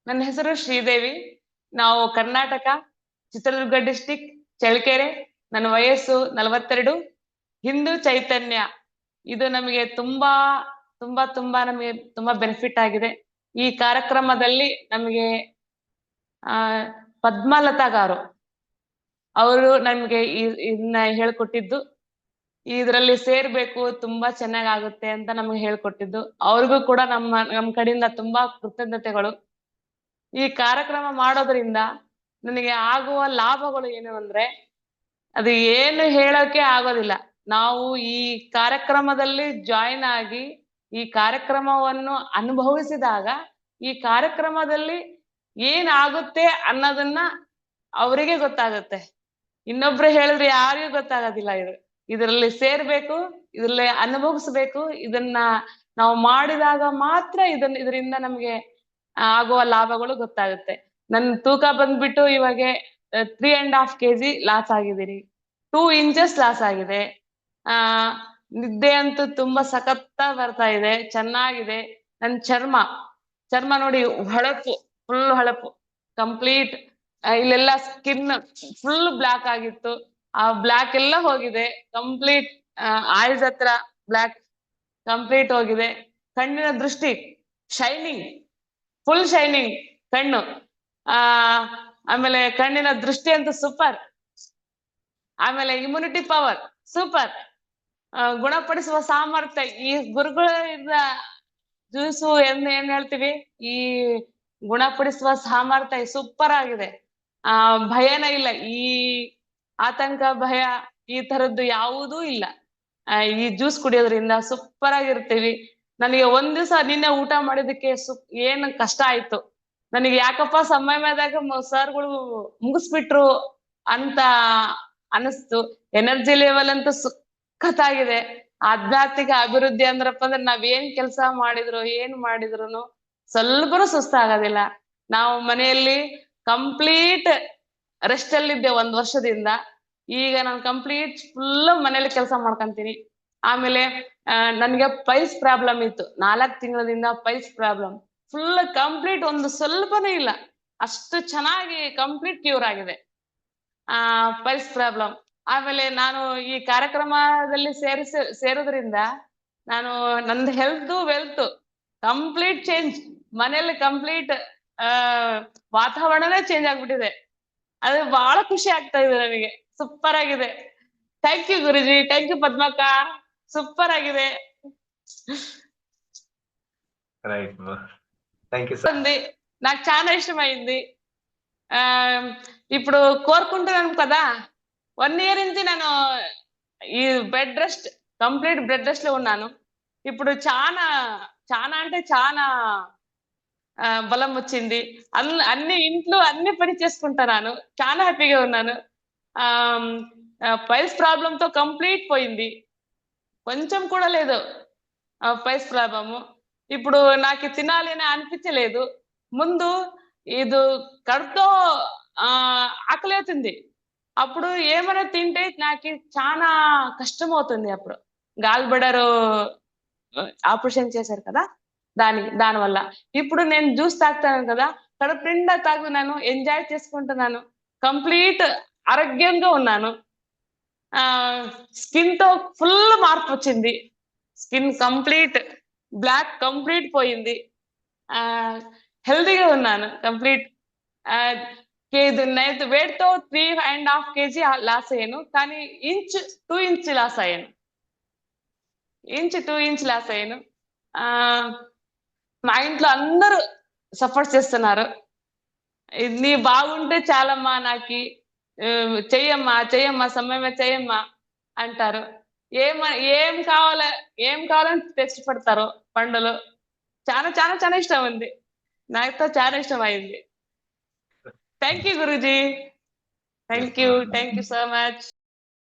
ನನ್ನ ಹೆಸರು ಶ್ರೀದೇವಿ. ನಾವು ಕರ್ನಾಟಕ, ಚಿತ್ರದುರ್ಗ ಡಿಸ್ಟಿಕ್, ಚಳ್ಳಕೆರೆ. ನನ್ನ ವಯಸ್ಸು 42. ಹಿಂದೂ ಚೈತನ್ಯ ಇದು ನಮಗೆ ತುಂಬಾ ತುಂಬಾ ತುಂಬಾ ನಮಗೆ ತುಂಬಾ ಬೆನಿಫಿಟ್ ಆಗಿದೆ. ಈ ಕಾರ್ಯಕ್ರಮದಲ್ಲಿ ನಮಗೆ ಪದ್ಮಲತಾ ಗಾರು ಅವರು ನಮ್ಗೆ ಇದನ್ನ ಹೇಳ್ಕೊಟ್ಟಿದ್ದು, ಇದ್ರಲ್ಲಿ ಸೇರ್ಬೇಕು ತುಂಬಾ ಚೆನ್ನಾಗಾಗುತ್ತೆ ಅಂತ ನಮ್ಗೆ ಹೇಳ್ಕೊಟ್ಟಿದ್ದು. ಅವ್ರಿಗೂ ಕೂಡ ನಮ್ ಕಡೆಯಿಂದ ತುಂಬಾ ಕೃತಜ್ಞತೆಗಳು. ಈ ಕಾರ್ಯಕ್ರಮ ಮಾಡೋದ್ರಿಂದ ನನಗೆ ಆಗುವ ಲಾಭಗಳು ಏನು ಅಂದ್ರೆ, ಅದು ಏನು ಹೇಳೋಕೆ ಆಗೋದಿಲ್ಲ. ನಾವು ಈ ಕಾರ್ಯಕ್ರಮದಲ್ಲಿ ಜಾಯಿನ್ ಆಗಿ ಈ ಕಾರ್ಯಕ್ರಮವನ್ನು ಅನುಭವಿಸಿದಾಗ ಈ ಕಾರ್ಯಕ್ರಮದಲ್ಲಿ ಏನಾಗುತ್ತೆ ಅನ್ನೋದನ್ನ ಅವರಿಗೆ ಗೊತ್ತಾಗುತ್ತೆ. ಇನ್ನೊಬ್ರು ಹೇಳಿದ್ರೆ ಯಾರಿಗೂ ಗೊತ್ತಾಗೋದಿಲ್ಲ. ಇದರಲ್ಲಿ ಸೇರ್ಬೇಕು, ಇದ್ರಲ್ಲಿ ಅನುಭವಿಸ್ಬೇಕು. ಇದನ್ನ ನಾವು ಮಾಡಿದಾಗ ಮಾತ್ರ ಇದರಿಂದ ನಮ್ಗೆ ಆಗುವ ಲಾಭಗಳು ಗೊತ್ತಾಗುತ್ತೆ. ನನ್ ತೂಕ ಬಂದ್ಬಿಟ್ಟು ಇವಾಗ 3.5 kg ಲಾಸ್ ಆಗಿದ್ದೀನಿ. 2 inches ಲಾಸ್ ಆಗಿದೆ. ನಿದ್ದೆ ಅಂತೂ ತುಂಬಾ ಸಖತ್ತಾಗಿ ಬರ್ತಾ ಇದೆ, ಚೆನ್ನಾಗಿದೆ. ನನ್ ಚರ್ಮ ನೋಡಿ, ಹೊಳಪು, ಫುಲ್ ಹೊಳಪು, ಕಂಪ್ಲೀಟ್. ಇಲ್ಲೆಲ್ಲ ಸ್ಕಿನ್ ಫುಲ್ ಬ್ಲಾಕ್ ಆಗಿತ್ತು, ಆ ಬ್ಲಾಕ್ ಎಲ್ಲ ಹೋಗಿದೆ ಕಂಪ್ಲೀಟ್. ಐಸ್ ಹತ್ರ ಬ್ಲಾಕ್ ಕಂಪ್ಲೀಟ್ ಹೋಗಿದೆ. ಕಣ್ಣಿನ ದೃಷ್ಟಿ ಶೈನಿಂಗ್, ಫುಲ್ ಶೈನಿಂಗ್ ಕಣ್ಣು. ಆಮೇಲೆ ಕಣ್ಣಿನ ದೃಷ್ಟಿ ಅಂತೂ ಸೂಪರ್. ಆಮೇಲೆ ಇಮ್ಯುನಿಟಿ ಪವರ್ ಸೂಪರ್. ಗುಣಪಡಿಸುವ ಸಾಮರ್ಥ್ಯ, ಈ ಗುರುಗಳಿಂದ ಜ್ಯೂಸು ಏನ್ ಹೇಳ್ತೀವಿ, ಈ ಗುಣಪಡಿಸುವ ಸಾಮರ್ಥ್ಯ ಸೂಪರ್ ಆಗಿದೆ. ಭಯನ ಇಲ್ಲ, ಈ ಆತಂಕ, ಭಯ ಈ ತರದ್ದು ಯಾವುದೂ ಇಲ್ಲ. ಈ ಜ್ಯೂಸ್ ಕುಡಿಯೋದ್ರಿಂದ ಸೂಪರ್ ಆಗಿರ್ತೀವಿ. ನನಗೆ ಒಂದ್ ದಿವಸ ನಿನ್ನೆ ಊಟ ಮಾಡಿದಕ್ಕೆ ಏನ್ ಕಷ್ಟ ಆಯ್ತು. ನನಗೆ ಯಾಕಪ್ಪ ಸಮಯದಾಗ ಸರ್ಗಳು ಮುಗಿಸ್ಬಿಟ್ರು ಅಂತ ಅನಿಸ್ತು. ಎನರ್ಜಿ ಲೆವೆಲ್ ಅಂತೂ ಸಖತ್ತಾಗಿದೆ. ಆಧ್ಯಾತ್ಮಿಕ ಅಭಿವೃದ್ಧಿ ಅಂದ್ರಪ್ಪ ಅಂದ್ರೆ ನಾವ್ ಏನ್ ಕೆಲಸ ಮಾಡಿದ್ರು ಏನ್ ಮಾಡಿದ್ರು ಸ್ವಲ್ಪನೂ ಸುಸ್ತಾಗೋದಿಲ್ಲ. ನಾವು ಮನೆಯಲ್ಲಿ ಕಂಪ್ಲೀಟ್ ರೆಸ್ಟ್ ಅಲ್ಲಿದ್ದೆ 1 ವರ್ಷದಿಂದ. ಈಗ ನಾನು ಕಂಪ್ಲೀಟ್ ಫುಲ್ ಮನೇಲಿ ಕೆಲಸ ಮಾಡ್ಕೊಂತೀನಿ. ಆಮೇಲೆ ನನ್ಗೆ ಪೈಲ್ಸ್ ಪ್ರಾಬ್ಲಮ್ ಇತ್ತು, 4 ತಿಂಗಳಿಂದ ಪೈಲ್ಸ್ ಪ್ರಾಬ್ಲಮ್ ಫುಲ್ ಕಂಪ್ಲೀಟ್, ಒಂದು ಸ್ವಲ್ಪನೂ ಇಲ್ಲ, ಅಷ್ಟು ಚೆನ್ನಾಗಿ ಕಂಪ್ಲೀಟ್ ಕ್ಯೂರ್ ಆಗಿದೆ ಪೈಲ್ಸ್ ಪ್ರಾಬ್ಲಮ್. ಆಮೇಲೆ ನಾನು ಈ ಕಾರ್ಯಕ್ರಮದಲ್ಲಿ ಸೇರೋದ್ರಿಂದ ನಾನು ನಂದು ಹೆಲ್ತ್ ವೆಲ್ತ್ ಕಂಪ್ಲೀಟ್ ಚೇಂಜ್. ಮನೇಲಿ ಕಂಪ್ಲೀಟ್ ವಾತಾವರಣನೇ ಚೇಂಜ್ ಆಗ್ಬಿಟ್ಟಿದೆ. ಅದು ಬಹಳ ಖುಷಿ ಆಗ್ತಾ ಇದೆ ನನಗೆ, ಸೂಪರ್ ಆಗಿದೆ. Thank you Guruji, thank you Padmakka, super ఆಗಿದೆ. రైట్ మా, థ్యాంక్ యూ సార్. నాకు చాలా ఇష్టమైంది. ఇప్పుడు కోరుకుంటున్నాను కదా, 1 year నుంచి నేను ఈ bed rest, complete bed rest లో ఉన్నాను. ఇప్పుడు చాలా అంటే చాలా బలం వచ్చింది. అన్ని ఇంట్లో అన్ని పని చేసుకుంటున్నాను, చాలా హ్యాపీగా ఉన్నాను. పైల్స్ ప్రాబ్లం తో కంప్లీట్ పోయింది, కొంచెం కూడా లేదు పైల్స్ ప్రాబ్లము. ఇప్పుడు నాకు తినాలి అని అనిపించలేదు. ముందు ఇది కడుపుతో ఆకలి అవుతుంది, అప్పుడు ఏమైనా తింటే నాకు చాలా కష్టం అవుతుంది. అప్పుడు గాల్బడరు ఆపరేషన్ చేశారు కదా, దానివల్ల ఇప్పుడు నేను జ్యూస్ తాగుతాను కదా, కడుపు నిండా తాగుతున్నాను, ఎంజాయ్ చేసుకుంటున్నాను, కంప్లీట్ ఆరోగ్యంగా ఉన్నాను. స్కిన్ తో ఫుల్ మార్పు వచ్చింది, స్కిన్ కంప్లీట్ బ్లాక్ కంప్లీట్ పోయింది. హెల్దీగా ఉన్నాను కంప్లీట్. వెయిట్ తో 3.5 kg లాస్ అయ్యాను, కానీ 2 inch లాస్ అయ్యాను. 2 inch లాస్ అయ్యాను. మా ఇంట్లో అందరూ సపోర్ట్ చేస్తున్నారు. నీ బాగుంటే చాలమ్మా, నాకి చెయ్యమ్మా సమయమే చెయ్యమ్మా అంటారు. ఏం కావాలని తెచ్చి పెడతారు పండులు. చాలా చాలా చాలా ఇష్టం ఉంది, నాతో చాలా ఇష్టం అయింది. Thank you Guruji, thank you so much.